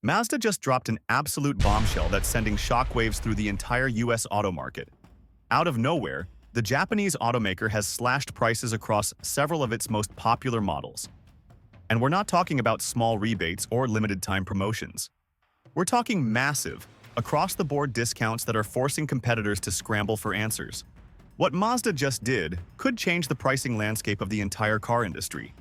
Mazda just dropped an absolute bombshell that's sending shockwaves through the entire US auto market. Out of nowhere, the Japanese automaker has slashed prices across several of its most popular models. And we're not talking about small rebates or limited-time promotions. We're talking massive, across-the-board discounts that are forcing competitors to scramble for answers. What Mazda just did could change the pricing landscape of the entire car industry.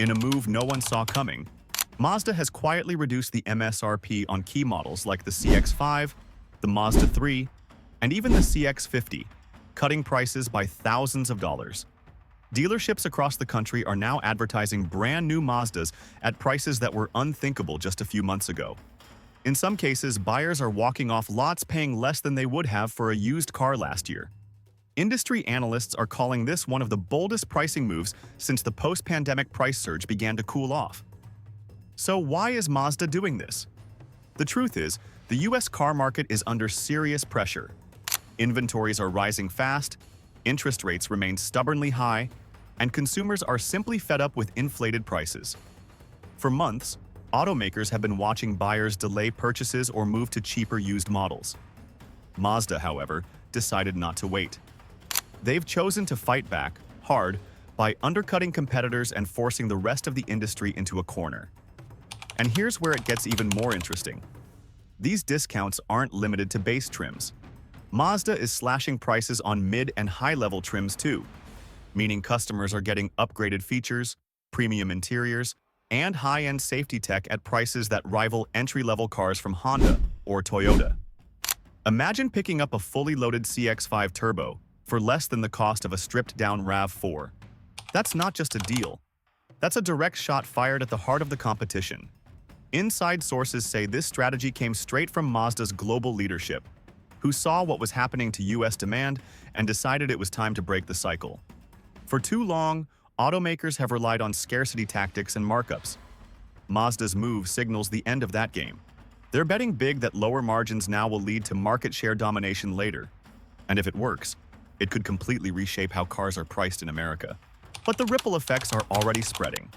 In a move no one saw coming, Mazda has quietly reduced the MSRP on key models like the CX-5, the Mazda 3, and even the CX-50, cutting prices by thousands of dollars. Dealerships across the country are now advertising brand new Mazdas at prices that were unthinkable just a few months ago. In some cases, buyers are walking off lots paying less than they would have for a used car last year. Industry analysts are calling this one of the boldest pricing moves since the post-pandemic price surge began to cool off. So why is Mazda doing this? The truth is, the US car market is under serious pressure. Inventories are rising fast, interest rates remain stubbornly high, and consumers are simply fed up with inflated prices. For months, automakers have been watching buyers delay purchases or move to cheaper used models. Mazda, however, decided not to wait. They've chosen to fight back, hard, by undercutting competitors and forcing the rest of the industry into a corner. And here's where it gets even more interesting. These discounts aren't limited to base trims. Mazda is slashing prices on mid- and high-level trims too, meaning customers are getting upgraded features, premium interiors, and high-end safety tech at prices that rival entry-level cars from Honda or Toyota. Imagine picking up a fully loaded CX-5 Turbo for less than the cost of a stripped-down RAV4. That's not just a deal. That's a direct shot fired at the heart of the competition. Inside sources say this strategy came straight from Mazda's global leadership, who saw what was happening to US demand and decided it was time to break the cycle. For too long, automakers have relied on scarcity tactics and markups. Mazda's move signals the end of that game. They're betting big that lower margins now will lead to market share domination later. And if it works, it could completely reshape how cars are priced in America. But the ripple effects are already spreading.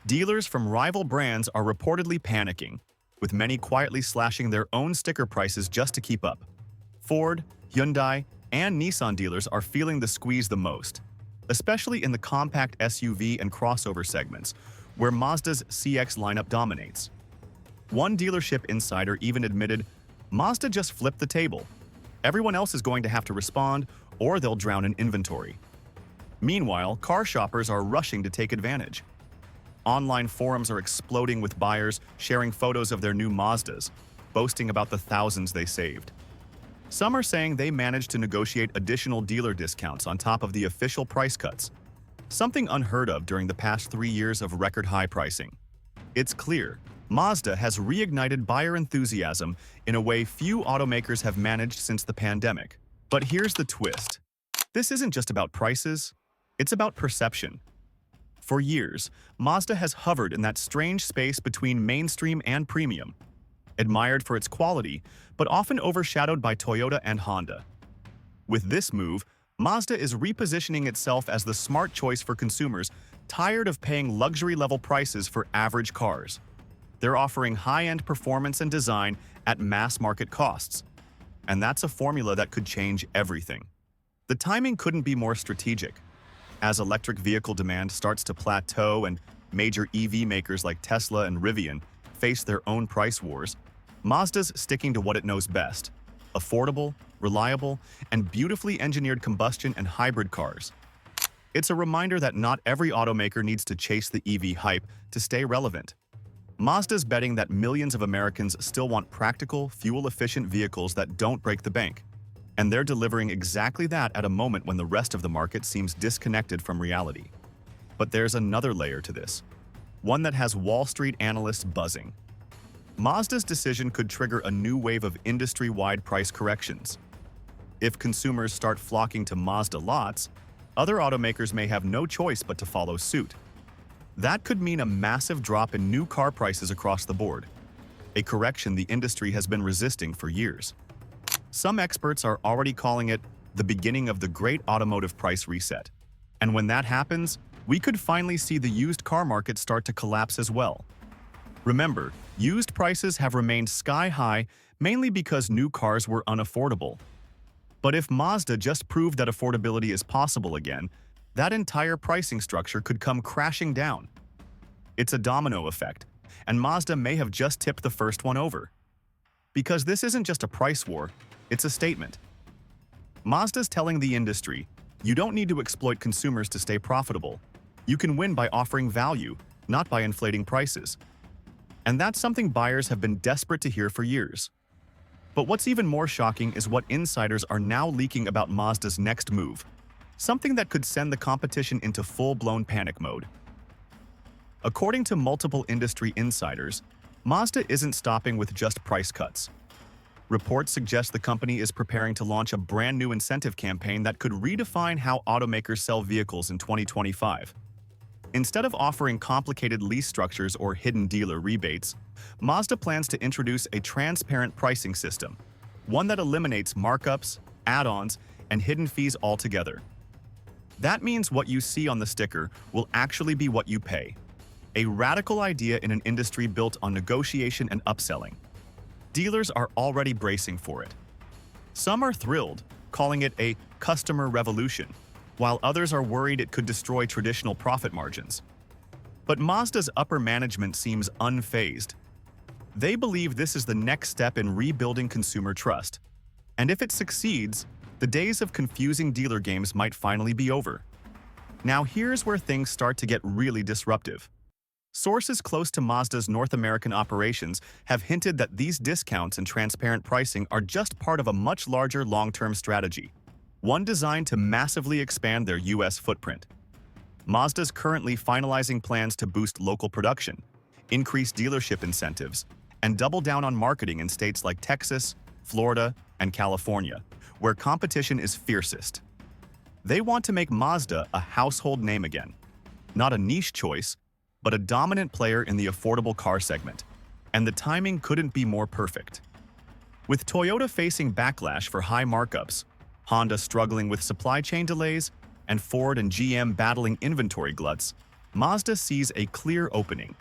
Dealers from rival brands are reportedly panicking, with many quietly slashing their own sticker prices just to keep up. Ford, Hyundai, and Nissan dealers are feeling the squeeze the most, especially in the compact SUV and crossover segments, where Mazda's CX lineup dominates. One dealership insider even admitted, "Mazda just flipped the table. Everyone else is going to have to respond, or they'll drown in inventory." Meanwhile, car shoppers are rushing to take advantage. Online forums are exploding with buyers sharing photos of their new Mazdas, boasting about the thousands they saved. Some are saying they managed to negotiate additional dealer discounts on top of the official price cuts, something unheard of during the past 3 years of record-high pricing. It's clear, Mazda has reignited buyer enthusiasm in a way few automakers have managed since the pandemic. But here's the twist. This isn't just about prices, it's about perception. For years, Mazda has hovered in that strange space between mainstream and premium, admired for its quality, but often overshadowed by Toyota and Honda. With this move, Mazda is repositioning itself as the smart choice for consumers tired of paying luxury-level prices for average cars. They're offering high-end performance and design at mass-market costs. And that's a formula that could change everything. The timing couldn't be more strategic. As electric vehicle demand starts to plateau and major EV makers like Tesla and Rivian face their own price wars, Mazda's sticking to what it knows best: affordable, reliable, and beautifully engineered combustion and hybrid cars. It's a reminder that not every automaker needs to chase the EV hype to stay relevant. Mazda's betting that millions of Americans still want practical, fuel-efficient vehicles that don't break the bank. And they're delivering exactly that at a moment when the rest of the market seems disconnected from reality. But there's another layer to this, one that has Wall Street analysts buzzing. Mazda's decision could trigger a new wave of industry-wide price corrections. If consumers start flocking to Mazda lots, other automakers may have no choice but to follow suit. That could mean a massive drop in new car prices across the board, a correction the industry has been resisting for years. Some experts are already calling it the beginning of the great automotive price reset. And when that happens, we could finally see the used car market start to collapse as well. Remember, Used prices have remained sky-high mainly because new cars were unaffordable. But if Mazda just proved that affordability is possible again, that entire pricing structure could come crashing down. It's a domino effect, and Mazda may have just tipped the first one over. Because this isn't just a price war, it's a statement. Mazda's telling the industry, you don't need to exploit consumers to stay profitable. You can win by offering value, not by inflating prices. And that's something buyers have been desperate to hear for years. But what's even more shocking is what insiders are now leaking about Mazda's next move, something that could send the competition into full-blown panic mode. According to multiple industry insiders, Mazda isn't stopping with just price cuts. Reports suggest the company is preparing to launch a brand new incentive campaign that could redefine how automakers sell vehicles in 2025. Instead of offering complicated lease structures or hidden dealer rebates, Mazda plans to introduce a transparent pricing system, one that eliminates markups, add-ons, and hidden fees altogether. That means what you see on the sticker will actually be what you pay. A radical idea in an industry built on negotiation and upselling. Dealers are already bracing for it. Some are thrilled, calling it a customer revolution, while others are worried it could destroy traditional profit margins. But Mazda's upper management seems unfazed. They believe this is the next step in rebuilding consumer trust. And if it succeeds, the days of confusing dealer games might finally be over. Now here's where things start to get really disruptive. Sources close to Mazda's North American operations have hinted that these discounts and transparent pricing are just part of a much larger long-term strategy, one designed to massively expand their U.S. footprint. Mazda's currently finalizing plans to boost local production, increase dealership incentives, and double down on marketing in states like Texas, Florida, and California, where competition is fiercest. They want to make Mazda a household name again, not a niche choice, but a dominant player in the affordable car segment. And the timing couldn't be more perfect. With Toyota facing backlash for high markups, Honda struggling with supply chain delays, and Ford and GM battling inventory gluts, Mazda sees a clear opening.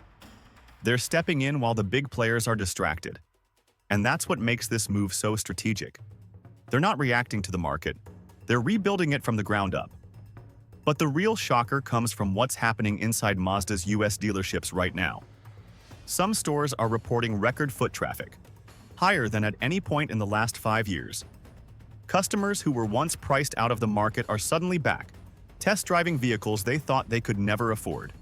They're stepping in while the big players are distracted. And that's what makes this move so strategic. They're not reacting to the market, they're rebuilding it from the ground up. But the real shocker comes from what's happening inside Mazda's US dealerships right now. Some stores are reporting record foot traffic, higher than at any point in the last 5 years. Customers who were once priced out of the market are suddenly back, test-driving vehicles they thought they could never afford.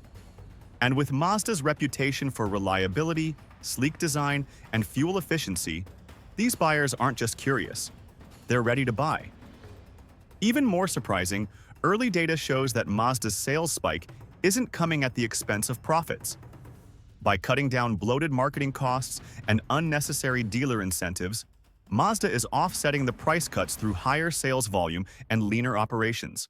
And with Mazda's reputation for reliability, sleek design, and fuel efficiency, these buyers aren't just curious. They're ready to buy. Even more surprising, early data shows that Mazda's sales spike isn't coming at the expense of profits. By cutting down bloated marketing costs and unnecessary dealer incentives, Mazda is offsetting the price cuts through higher sales volume and leaner operations.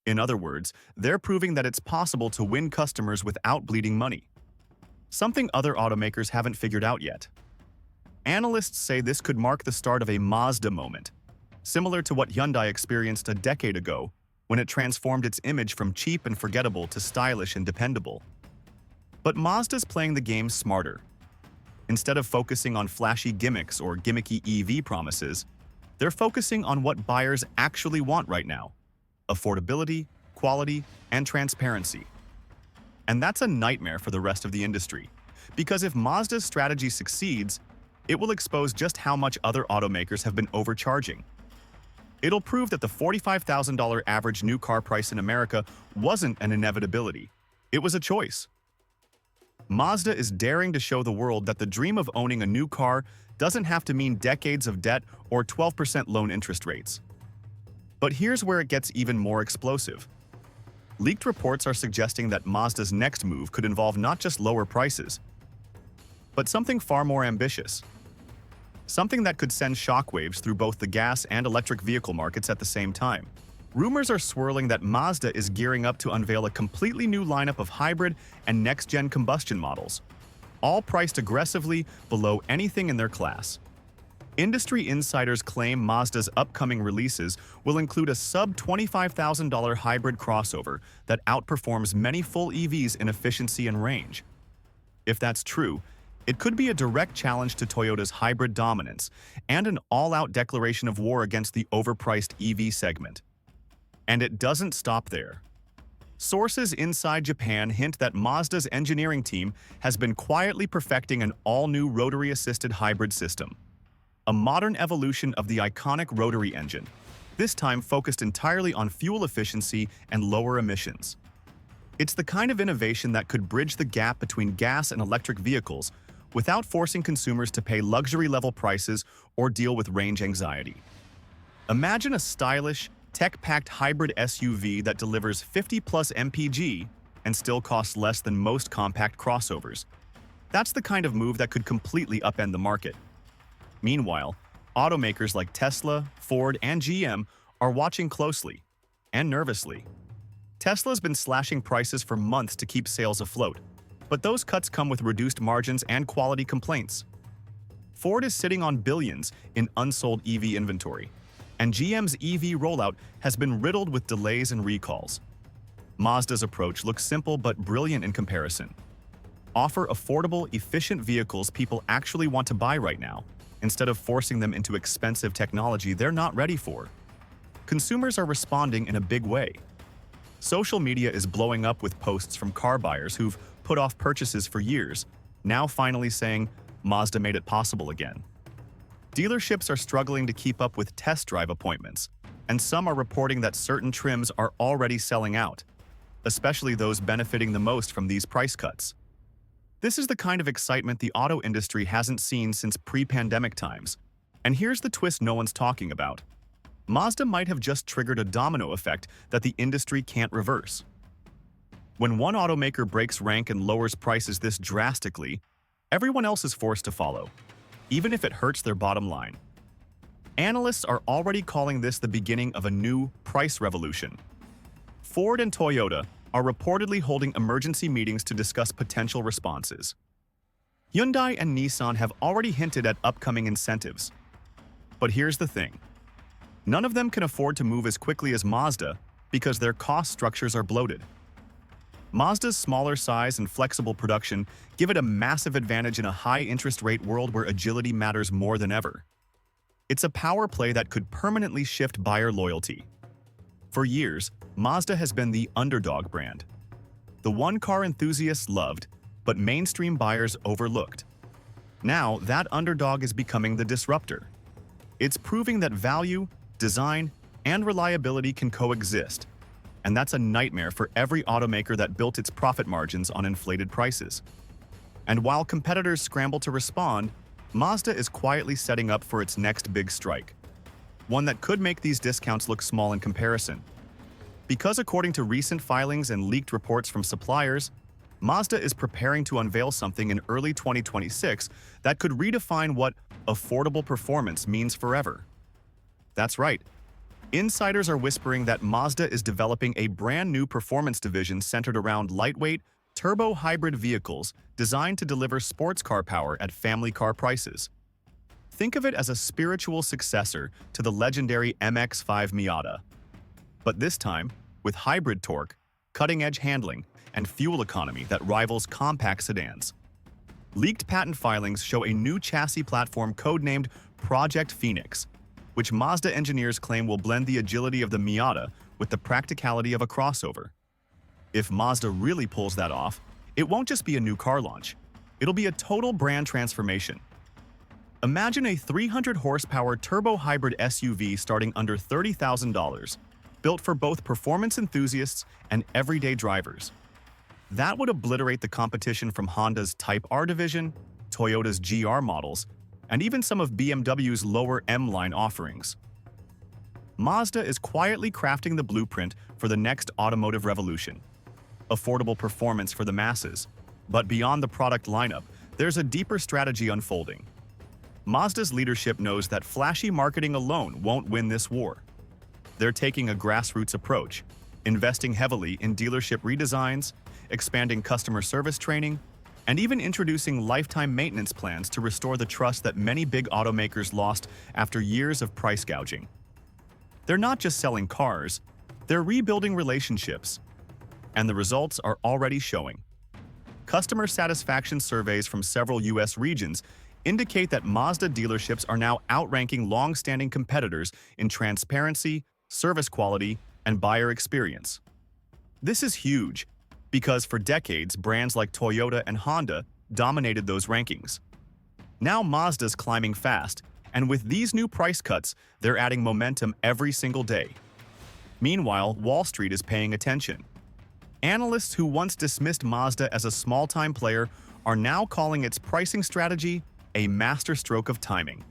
In other words, they're proving that it's possible to win customers without bleeding money. Something other automakers haven't figured out yet. Analysts say this could mark the start of a Mazda moment, similar to what Hyundai experienced a decade ago when it transformed its image from cheap and forgettable to stylish and dependable. But Mazda's playing the game smarter. Instead of focusing on flashy gimmicks or gimmicky EV promises, they're focusing on what buyers actually want right now: affordability, quality, and transparency. And that's a nightmare for the rest of the industry, because if Mazda's strategy succeeds, it will expose just how much other automakers have been overcharging. It'll prove that the $45,000 average new car price in America wasn't an inevitability. It was a choice. Mazda is daring to show the world that the dream of owning a new car doesn't have to mean decades of debt or 12% loan interest rates. But here's where it gets even more explosive. Leaked reports are suggesting that Mazda's next move could involve not just lower prices, but something far more ambitious. Something that could send shockwaves through both the gas and electric vehicle markets at the same time. Rumors are swirling that Mazda is gearing up to unveil a completely new lineup of hybrid and next-gen combustion models, all priced aggressively below anything in their class. Industry insiders claim Mazda's upcoming releases will include a sub-$25,000 hybrid crossover that outperforms many full EVs in efficiency and range. If that's true, It could be a direct challenge to Toyota's hybrid dominance and an all-out declaration of war against the overpriced EV segment. And it doesn't stop there. Sources inside Japan hint that Mazda's engineering team has been quietly perfecting an all-new rotary-assisted hybrid system, a modern evolution of the iconic rotary engine, this time focused entirely on fuel efficiency and lower emissions. It's the kind of innovation that could bridge the gap between gas and electric vehicles without forcing consumers to pay luxury-level prices or deal with range anxiety. Imagine a stylish, tech-packed hybrid SUV that delivers 50-plus mpg and still costs less than most compact crossovers. That's the kind of move that could completely upend the market. Meanwhile, automakers like Tesla, Ford, and GM are watching closely and nervously. Tesla's been slashing prices for months to keep sales afloat, but those cuts come with reduced margins and quality complaints. Ford is sitting on billions in unsold EV inventory, and GM's EV rollout has been riddled with delays and recalls. Mazda's approach looks simple but brilliant in comparison. Offer affordable, efficient vehicles people actually want to buy right now, instead of forcing them into expensive technology they're not ready for. Consumers are responding in a big way. Social media is blowing up with posts from car buyers who've put off purchases for years, now finally saying, Mazda made it possible again. Dealerships are struggling to keep up with test drive appointments, and some are reporting that certain trims are already selling out, especially those benefiting the most from these price cuts. This is the kind of excitement the auto industry hasn't seen since pre-pandemic times. And here's the twist no one's talking about. Mazda might have just triggered a domino effect that the industry can't reverse. When one automaker breaks rank and lowers prices this drastically, everyone else is forced to follow, even if it hurts their bottom line. Analysts are already calling this the beginning of a new price revolution. Ford and Toyota are reportedly holding emergency meetings to discuss potential responses. Hyundai and Nissan have already hinted at upcoming incentives. But here's the thing. None of them can afford to move as quickly as Mazda because their cost structures are bloated. Mazda's smaller size and flexible production give it a massive advantage in a high-interest rate world where agility matters more than ever. It's a power play that could permanently shift buyer loyalty. For years, Mazda has been the underdog brand, the one car enthusiasts loved, but mainstream buyers overlooked. Now, that underdog is becoming the disruptor. It's proving that value, design, and reliability can coexist, and that's a nightmare for every automaker that built its profit margins on inflated prices. And while competitors scramble to respond, Mazda is quietly setting up for its next big strike, one that could make these discounts look small in comparison. Because according to recent filings and leaked reports from suppliers, Mazda is preparing to unveil something in early 2026 that could redefine what affordable performance means forever. That's right. Insiders are whispering that Mazda is developing a brand new performance division centered around lightweight, turbo-hybrid vehicles designed to deliver sports car power at family car prices. Think of it as a spiritual successor to the legendary MX-5 Miata. But this time, with hybrid torque, cutting-edge handling, and fuel economy that rivals compact sedans. Leaked patent filings show a new chassis platform codenamed Project Phoenix, which Mazda engineers claim will blend the agility of the Miata with the practicality of a crossover. If Mazda really pulls that off, it won't just be a new car launch. It'll be a total brand transformation. Imagine a 300-horsepower turbo-hybrid SUV starting under $30,000, built for both performance enthusiasts and everyday drivers. That would obliterate the competition from Honda's Type R division, Toyota's GR models, and even some of BMW's lower M-line offerings. Mazda is quietly crafting the blueprint for the next automotive revolution. Affordable performance for the masses. But beyond the product lineup, there's a deeper strategy unfolding. Mazda's leadership knows that flashy marketing alone won't win this war. They're taking a grassroots approach, investing heavily in dealership redesigns, expanding customer service training, and even introducing lifetime maintenance plans to restore the trust that many big automakers lost after years of price gouging. They're not just selling cars, they're rebuilding relationships, and the results are already showing. Customer satisfaction surveys from several U.S. regions indicate that Mazda dealerships are now outranking long-standing competitors in transparency, service quality, and buyer experience. This is huge because for decades, brands like Toyota and Honda dominated those rankings. Now Mazda's climbing fast, and with these new price cuts, they're adding momentum every single day. Meanwhile, Wall Street is paying attention. Analysts who once dismissed Mazda as a small-time player are now calling its pricing strategy a masterstroke of timing.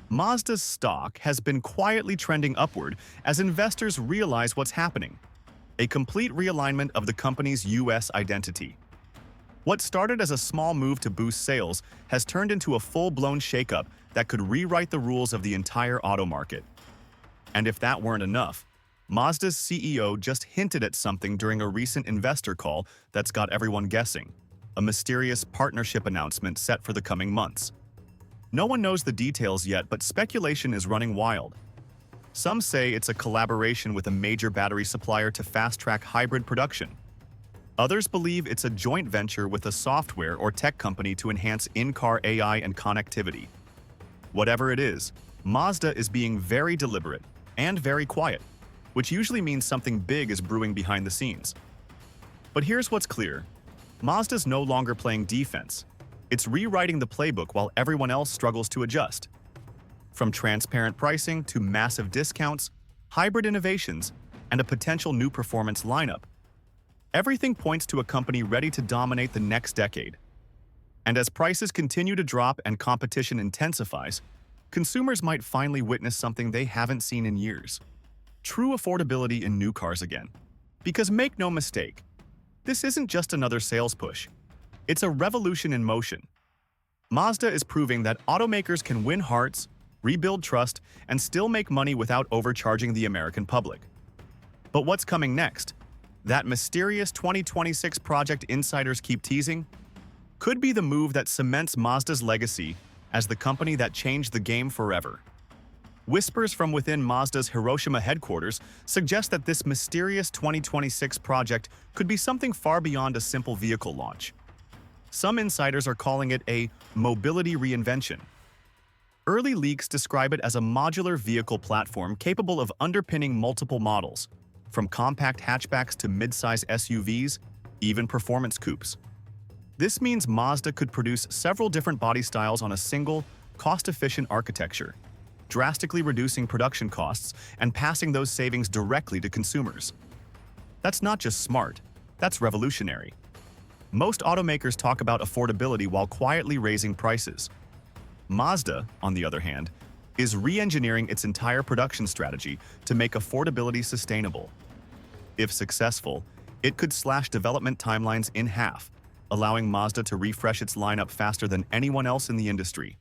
Mazda's stock has been quietly trending upward as investors realize what's happening: a complete realignment of the company's U.S. identity. What started as a small move to boost sales has turned into a full-blown shakeup that could rewrite the rules of the entire auto market. And if that weren't enough, Mazda's CEO just hinted at something during a recent investor call that's got everyone guessing: a mysterious partnership announcement set for the coming months. No one knows the details yet, but speculation is running wild. Some say it's a collaboration with a major battery supplier to fast-track hybrid production. Others believe it's a joint venture with a software or tech company to enhance in-car AI and connectivity. Whatever it is, Mazda is being very deliberate and very quiet, which usually means something big is brewing behind the scenes. But here's what's clear: Mazda's no longer playing defense. It's rewriting the playbook while everyone else struggles to adjust. From transparent pricing to massive discounts, hybrid innovations, and a potential new performance lineup, everything points to a company ready to dominate the next decade. And as prices continue to drop and competition intensifies, consumers might finally witness something they haven't seen in years: true affordability in new cars again. Because make no mistake, this isn't just another sales push. It's a revolution in motion. Mazda is proving that automakers can win hearts, rebuild trust, and still make money without overcharging the American public. But what's coming next? That mysterious 2026 project insiders keep teasing could be the move that cements Mazda's legacy as the company that changed the game forever. Whispers from within Mazda's Hiroshima headquarters suggest that this mysterious 2026 project could be something far beyond a simple vehicle launch. Some insiders are calling it a mobility reinvention. Early leaks describe it as a modular vehicle platform capable of underpinning multiple models, from compact hatchbacks to mid-size SUVs, even performance coupes. This means Mazda could produce several different body styles on a single, cost-efficient architecture, drastically reducing production costs and passing those savings directly to consumers. That's not just smart, that's revolutionary. Most automakers talk about affordability while quietly raising prices. Mazda, on the other hand, is re-engineering its entire production strategy to make affordability sustainable. If successful, it could slash development timelines in half, allowing Mazda to refresh its lineup faster than anyone else in the industry.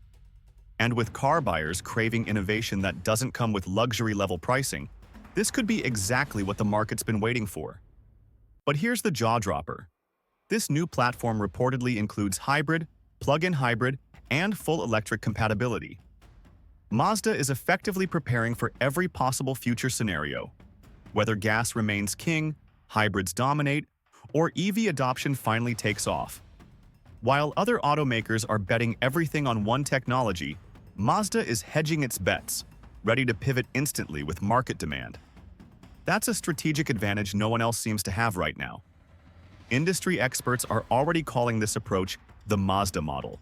And with car buyers craving innovation that doesn't come with luxury-level pricing, this could be exactly what the market's been waiting for. But here's the jaw-dropper. This new platform reportedly includes hybrid, plug-in hybrid, and full electric compatibility. Mazda is effectively preparing for every possible future scenario. Whether gas remains king, hybrids dominate, or EV adoption finally takes off. While other automakers are betting everything on one technology, Mazda is hedging its bets, ready to pivot instantly with market demand. That's a strategic advantage no one else seems to have right now. Industry experts are already calling this approach the Mazda model.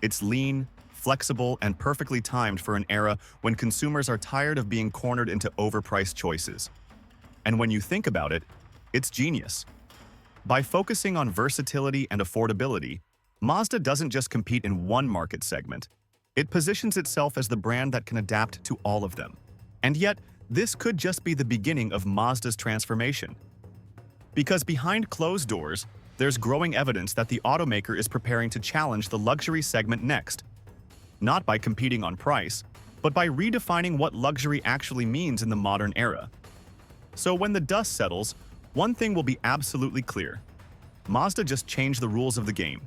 It's lean, flexible, and perfectly timed for an era when consumers are tired of being cornered into overpriced choices. And when you think about it, it's genius. By focusing on versatility and affordability, Mazda doesn't just compete in one market segment. It positions itself as the brand that can adapt to all of them. And yet, this could just be the beginning of Mazda's transformation. Because behind closed doors, there's growing evidence that the automaker is preparing to challenge the luxury segment next. Not by competing on price, but by redefining what luxury actually means in the modern era. So when the dust settles, one thing will be absolutely clear: Mazda just changed the rules of the game.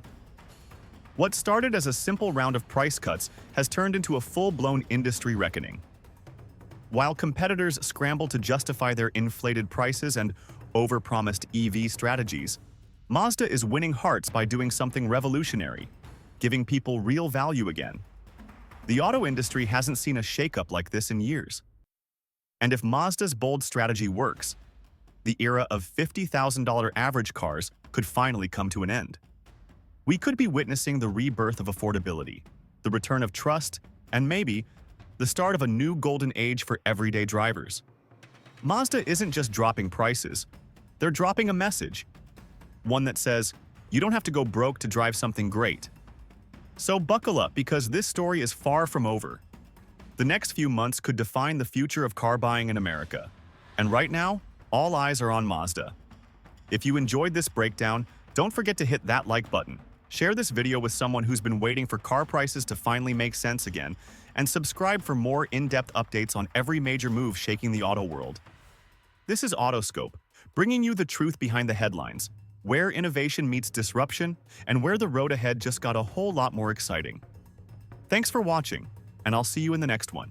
What started as a simple round of price cuts has turned into a full-blown industry reckoning. While competitors scramble to justify their inflated prices and overpromised EV strategies, Mazda is winning hearts by doing something revolutionary, giving people real value again. The auto industry hasn't seen a shakeup like this in years. And if Mazda's bold strategy works, the era of $50,000 average cars could finally come to an end. We could be witnessing the rebirth of affordability, the return of trust, and maybe the start of a new golden age for everyday drivers. Mazda isn't just dropping prices, they're dropping a message. One that says, you don't have to go broke to drive something great. So buckle up, because this story is far from over. The next few months could define the future of car buying in America. And right now, all eyes are on Mazda. If you enjoyed this breakdown, don't forget to hit that like button. Share this video with someone who's been waiting for car prices to finally make sense again, and subscribe for more in-depth updates on every major move shaking the auto world. This is Autoscope, bringing you the truth behind the headlines, where innovation meets disruption, and where the road ahead just got a whole lot more exciting. Thanks for watching, and I'll see you in the next one.